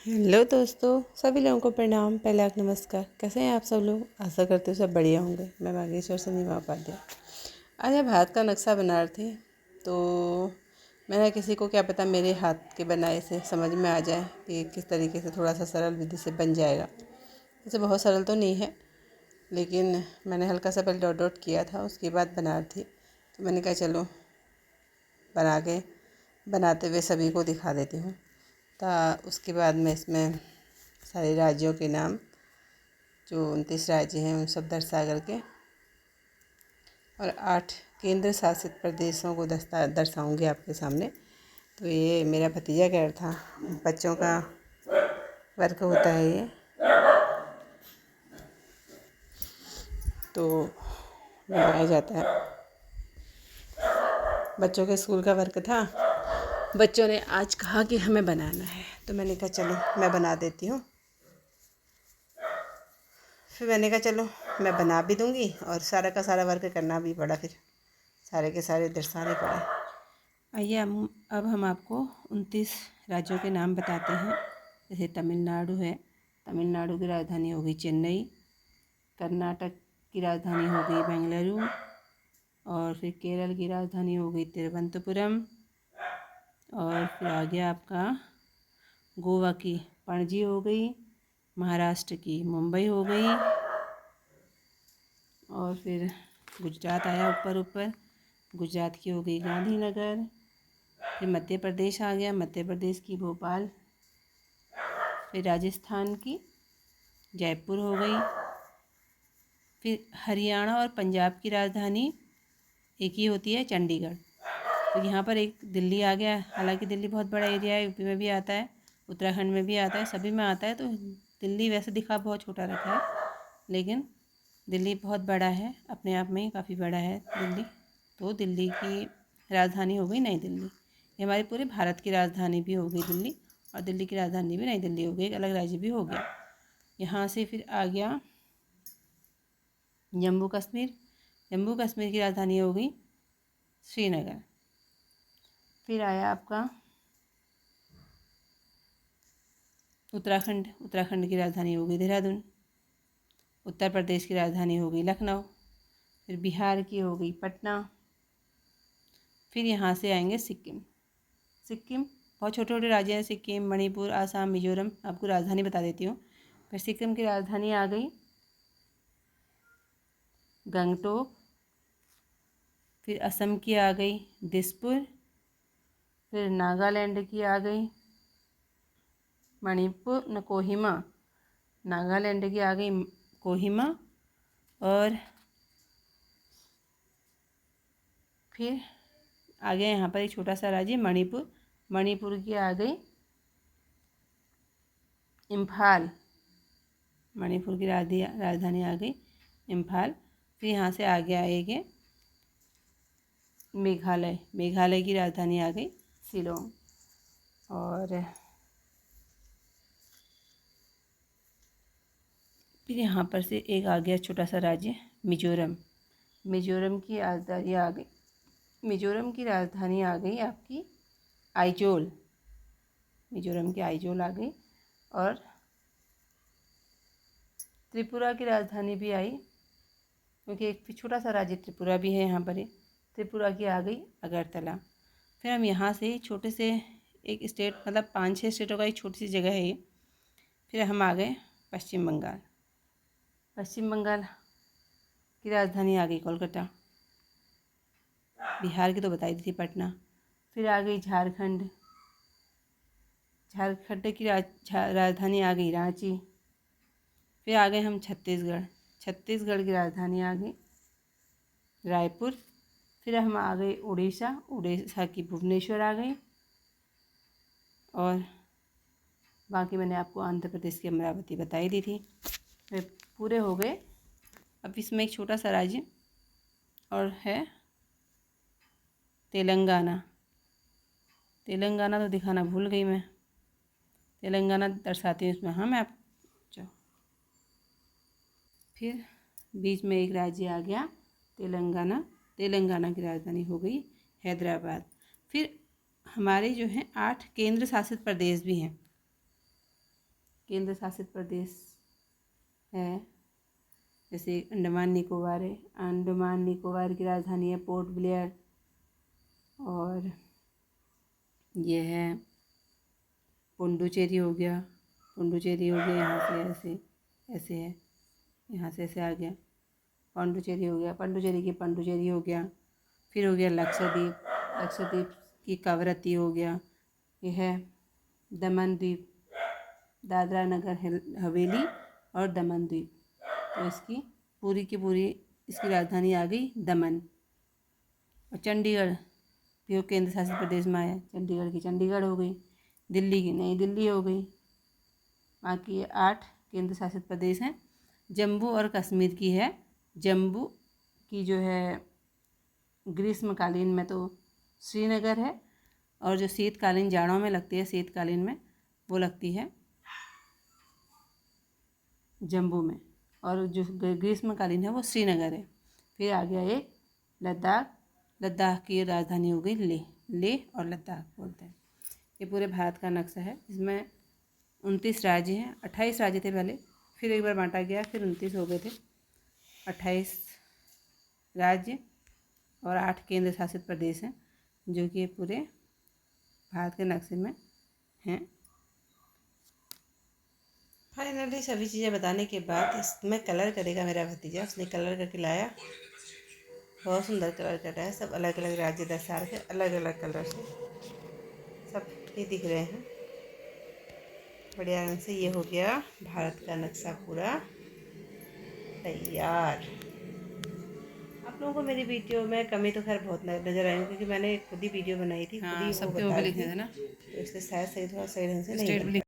Hello दोस्तों, सभी लोगों को प्रणाम। पहले आप नमस्कार। कैसे हैं आप सब लोग? आशा करते हो सब बढ़िया होंगे। मैं बागेश्वर से नीमा उपाध्याय। आज हम भारत का नक्शा बना रहे थे, तो मैंने किसी को क्या पता मेरे हाथ के बनाए से समझ में आ जाए कि किस तरीके से थोड़ा सा सरल विधि से बन जाएगा। वैसे बहुत सरल तो नहीं है, लेकिन मैंने हल्का सा पहले डॉट डॉट किया था, उसके बाद बना रही थी। तो मैंने कहा चलो बनाते हुए सभी को दिखा देती हूँ। उसके बाद मैं इसमें सारे राज्यों के नाम, जो 29 राज्य हैं, उन सब दर्शा करके और 8 केंद्र शासित प्रदेशों को दर्शाऊँगी आपके सामने। तो ये मेरा भतीजा कह रहा था, बच्चों का वर्क होता है ये, तो बनाया जाता है। बच्चों के स्कूल का वर्क था। बच्चों ने आज कहा कि हमें बनाना है, तो मैंने कहा चलो मैं बना देती हूँ। फिर मैंने कहा चलो मैं बना भी दूँगी और सारा का सारा वर्क करना भी पड़ा, फिर सारे के सारे दर्शाने पड़े। आइए अब हम आपको 29 राज्यों के नाम बताते हैं। जैसे तमिलनाडु है, तमिलनाडु की राजधानी होगी चेन्नई। कर्नाटक की राजधानी हो गई बेंगलुरु। और फिर केरल की राजधानी हो गई तिरुवनंतपुरम। और फिर आ गया आपका गोवा की पणजी हो गई। महाराष्ट्र की मुंबई हो गई। और फिर गुजरात आया ऊपर। गुजरात की हो गई गांधीनगर। फिर मध्य प्रदेश आ गया, मध्य प्रदेश की भोपाल। फिर राजस्थान की जयपुर हो गई। फिर हरियाणा और पंजाब की राजधानी एक ही होती है, चंडीगढ़। तो यहाँ पर एक दिल्ली आ गया। हालांकि दिल्ली बहुत बड़ा एरिया है, यूपी में भी आता है, उत्तराखंड में भी आता है, सभी में आता है। तो दिल्ली वैसे दिखा बहुत छोटा रखा है, लेकिन दिल्ली बहुत बड़ा है, अपने आप में ही काफ़ी बड़ा है दिल्ली। तो दिल्ली की राजधानी हो गई नई दिल्ली। ये हमारे पूरे भारत की राजधानी भी हो गई दिल्ली, और दिल्ली की राजधानी भी नई दिल्ली हो गई, एक अलग राज्य भी हो गया। यहाँ से फिर आ गया जम्मू कश्मीर। जम्मू कश्मीर की राजधानी हो गई श्रीनगर। फिर आया आपका उत्तराखंड। उत्तराखंड की राजधानी हो गई देहरादून। उत्तर प्रदेश की राजधानी हो गई लखनऊ। फिर बिहार की हो गई पटना। फिर यहाँ से आएंगे सिक्किम। सिक्किम बहुत छोटे छोटे राज्य हैं, सिक्किम, मणिपुर, आसाम, मिजोरम। आपको राजधानी बता देती हूँ। फिर सिक्किम की राजधानी आ गई गंगटोक। फिर असम की आ गई दिसपुर। फिर नागालैंड की आ गई मणिपुर न कोहिमा। नागालैंड की आ गई कोहिमा। और फिर आ गया यहाँ पर एक छोटा सा राज्य मणिपुर। मणिपुर की आ गई इम्फाल। मणिपुर की राजधानी आ गई इम्फाल। फिर यहाँ से आ गया एक मेघालय। मेघालय की राजधानी आ गई शिलोंग। और फिर यहाँ पर से एक आ गया छोटा सा राज्य मिजोरम। मिजोरम की राजधानी आ गई आपकी आइजोल। मिजोरम की आइजोल आ गई। और त्रिपुरा की राजधानी भी आई, क्योंकि एक छोटा सा राज्य त्रिपुरा भी है यहाँ पर। त्रिपुरा की आ गई अगरतला। फिर हम यहाँ से छोटे से एक स्टेट, मतलब 5-6 स्टेटों का एक छोटी सी जगह है ये। फिर हम आ गए पश्चिम बंगाल। पश्चिम बंगाल की राजधानी आ गई कोलकाता। बिहार की तो बताई दी थी, पटना। फिर आ गई झारखंड। झारखंड की राजधानी आ गई रांची। फिर आ गए हम छत्तीसगढ़। छत्तीसगढ़ की राजधानी आ गई रायपुर। फिर हम आ गए उड़ीसा। उड़ीसा की भुवनेश्वर आ गई। और बाकी मैंने आपको आंध्र प्रदेश की अमरावती बताई दी थी। वे पूरे हो गए। अब इसमें एक छोटा सा राज्य और है तेलंगाना। तेलंगाना तो दिखाना भूल गई मैं। तेलंगाना दर्शाती हूँ इसमें। हाँ, मैं आप फिर बीच में एक राज्य आ गया तेलंगाना। तेलंगाना की राजधानी हो गई हैदराबाद। फिर हमारे जो हैं 8 केंद्र शासित प्रदेश भी हैं। केंद्र शासित प्रदेश है, जैसे अंडमान निकोबार है। अंडमान निकोबार की राजधानी है पोर्ट ब्लेयर। और ये है पुडुचेरी हो गया। पुडुचेरी हो गया, यहाँ से ऐसे ऐसे है, यहाँ से ऐसे आ गया। पांडुचेरी हो गया, पांडुचेरी की पांडुचेरी हो गया। फिर हो गया लक्षद्वीप। लक्षद्वीप की कवरत्ती हो गया। ये है दमन द्वीप, दादरा नगर हवेली और दमन द्वीप। तो इसकी पूरी की पूरी इसकी राजधानी आ गई दमन। और चंडीगढ़ भी केंद्र शासित प्रदेश में आया। चंडीगढ़ की चंडीगढ़ हो गई, दिल्ली की नई दिल्ली हो गई। बाकी ये 8 केंद्र शासित प्रदेश हैं। जम्मू और कश्मीर की है, जम्मू की जो है ग्रीष्मकालीन में तो श्रीनगर है, और जो शीतकालीन जाड़ों में लगती है, शीतकालीन में वो लगती है जम्मू में, और जो ग्रीष्मकालीन है वो श्रीनगर है। फिर आ गया एक लद्दाख। लद्दाख की राजधानी हो गई लेह। लेह और लद्दाख बोलते हैं। ये पूरे भारत का नक्शा है। इसमें 29 राज्य हैं। 28 राज्य थे पहले, फिर एक बार बांटा गया, फिर 29 हो गए थे। 28 राज्य और 8 केंद्र शासित प्रदेश हैं, जो कि पूरे भारत के नक्शे में हैं। फाइनली सभी चीज़ें बताने के बाद इसमें कलर करेगा मेरा भतीजा। उसने कलर करके लाया, बहुत सुंदर कलर कर रहा है। सब अलग अलग राज्य दर्शा रहे, अलग अलग कलर से सब ये दिख रहे हैं बढ़िया रंग से। ये हो गया भारत का नक्शा पूरा तैयार। आप लोगों को मेरी वीडियो में कमी तो खैर बहुत नजर आई, क्योंकि मैंने खुद ही वीडियो बनाई थी, खुद ही वो बता रही थी, तो इसलिए शायद सही थोड़ा सही ढंग से नहीं